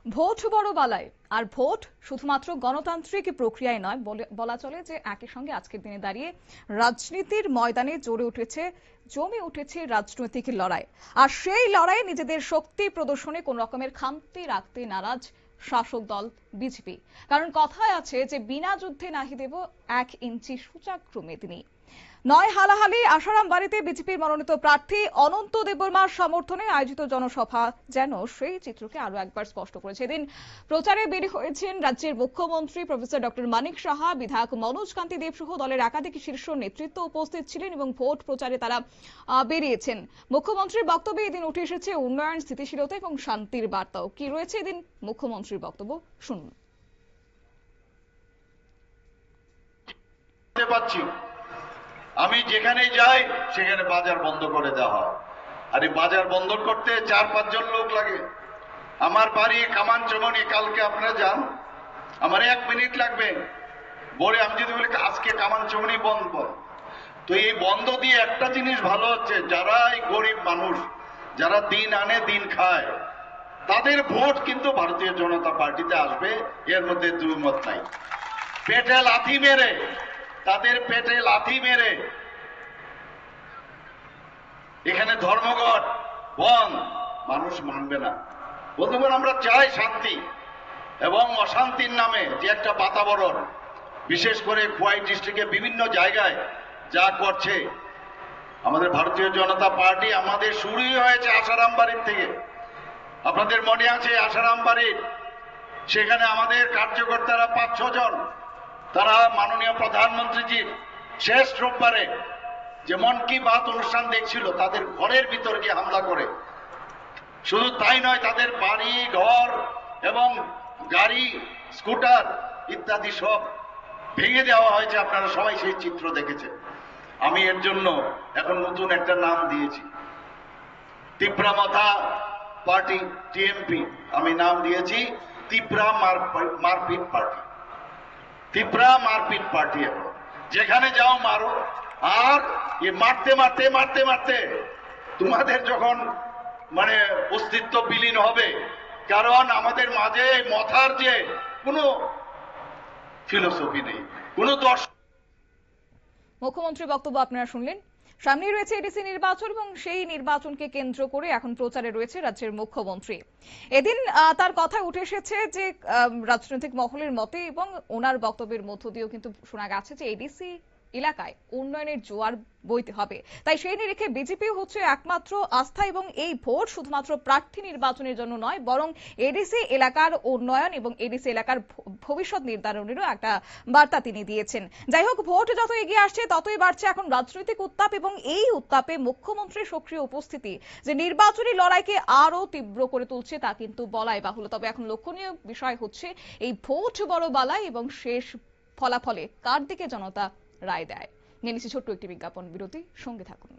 Vote বড় বালাই। আর vote শুধুমাত্র গণতান্ত্রিক প্রক্রিয়ায় নয়, বলা চলে যে একই সঙ্গে আজকের দিনে দাঁড়িয়ে রাজনীতির ময়দানে জমে উঠেছে রাজনৈতিক লড়াই। আর সেই লড়াইয়ে নিজেদের শক্তি প্রদর্শনে কোন রকমের খামতি রাখতে নারাজ শাসক দল বিজেপি। কারণ কথায় আছে যে বিনা যুদ্ধে নাহি দেব 1 ইঞ্চি সূচাগ্র মেদিনী। নয় হালাহালি আশারাম বাড়িতে বিজেপির মনোনীত প্রার্থী অনন্ত দেববর্মার সমর্থনে আয়োজিত জনসভা যেন সেই চিত্রকে আরো একবার স্পষ্ট করেছে। এদিন প্রচারে বের হয়েছেন রাজ্যের মুখ্যমন্ত্রী প্রফেসর ডক্টর মানিক সাহা, বিধায়ক মনোজ কান্তি দেব সহ দলের একাধিক শীর্ষ নেতৃত্ব উপস্থিত ছিলেন এবং ভোট প্রচারে তারা বেরিয়েছেন। মুখ্যমন্ত্রীর বক্তব্যে এদিন উঠে এসেছে উন্নয়ন, স্থিতিশীলতা এবং শান্তির বার্তাও। কি রয়েছে এদিন মুখ্যমন্ত্রীর বক্তব্য, শুনুন। আমি যেখানেই যাই সেখানে বাজার বন্ধ করে দেওয়া হয়। আর এই বাজার বন্ধ করতে 4-5 জন লোক লাগে। আমার বাড়ি কামানচমনি, কালকে আপনারা যান, আমার 1 মিনিট লাগবে। বলে আমি যদি বলি আজকে কামানচমনি বন্ধ, তো এই বন্ধ দিয়ে একটা জিনিস ভালো হচ্ছে, যারা এই গরিব মানুষ, যারা দিন আনে দিন খায়, তাদের ভোট কিন্তু ভারতীয় জনতা পার্টিতে আসবে, এর মধ্যে দুমত নাই। পেটে লাথি মেরে, তাদের পেটে লাথি মেরে এখানে ধর্মঘট বন্ধ মানুষ মানবে না। বন্ধুগণ, আমরা চাই শান্তি, এবং অশান্তির নামে যে একটা বাতাবরণ, বিশেষ করে খোয়াই ডিস্ট্রিক্টে বিভিন্ন জায়গায় যা করছে আমাদের ভারতীয় জনতা পার্টি, আমাদের শুরুই হয়েছে আশারাম বাড়ির থেকে। আপনাদের মনে আছে আশারাম বাড়ির, সেখানে আমাদের কার্যকর্তারা 5-6 জন, তারা মাননীয় প্রধানমন্ত্রীজির শেষ রোববারে যে মন কি বাত অনুষ্ঠান দেখছিল, তাদের ঘরের ভিতর গিয়ে হামলা করে, শুধু তাই নয়, তাদের বাড়ি ঘর এবং গাড়ি স্কুটার ইত্যাদি সব ভেঙে দেওয়া হয়েছে। আপনারা সবাই সেই চিত্র দেখেছেন। আমি এর জন্য এখন নতুন একটা নাম দিয়েছি, তিপ্রা মাথা পার্টি, টিএমপি। আমি নাম দিয়েছি তিপ্রা মারপিট পার্টি। তিপ্রা মারপিট পার্টি। এখন যেখানে যাও মারো, আর মারতে মারতে মারতে মারতে তোমাদের যখন অস্তিত্ব বিলীন হবে, কারণ আমাদের মাঝে মথার যে কোনো ফিলোসফি নেই, কোনো দর্শন। মুখ্যমন্ত্রীর বক্তব্য আপনারা শুনলেন। সামনে রয়েছে এডিসি নির্বাচন এবং সেই নির্বাচনকে কেন্দ্র করে এখন প্রচারে রয়েছে রাজ্যের মুখ্যমন্ত্রী। এদিন তার কথায় উঠে এসেছে যে রাজনৈতিক মহলের মতে এবং ওনার বক্তব্যের মধ্য দিয়েও কিন্তু শোনা গেছে যে এডিসি এলাকায় উন্নয়নের জোয়ার বইতে হবে। তাই সেই নিরিখে বিজেপি হচ্ছে একমাত্র আস্থা, এবং এই ভোট শুধুমাত্র প্রার্থী নির্বাচনের জন্য নয়, বরং এডিসি এলাকার উন্নয়ন এবং এডিসি এলাকার ভবিষ্যৎ নির্ধারণেরও একটা বার্তা তিনি দিয়েছেন। যাই হোক, ভোট যত এগিয়ে আসছে ততই বাড়ছে এখন রাজনৈতিক উত্তাপ, এবং এই উত্তাপে মুখ্যমন্ত্রীর সক্রিয় উপস্থিতি যে নির্বাচনী লড়াইকে আরো তীব্র করে তুলছে তা কিন্তু বলাই বাহুল্য। তবে এখন লক্ষণীয় বিষয় হচ্ছে এই ভোট বড় বালাই এবং শেষ ফলাফলে কার দিকে জনতা রায় দেয়। নিয়ে নিচ্ছি ছোট্ট একটি বিজ্ঞাপন বিরতি, সঙ্গে থাকুন।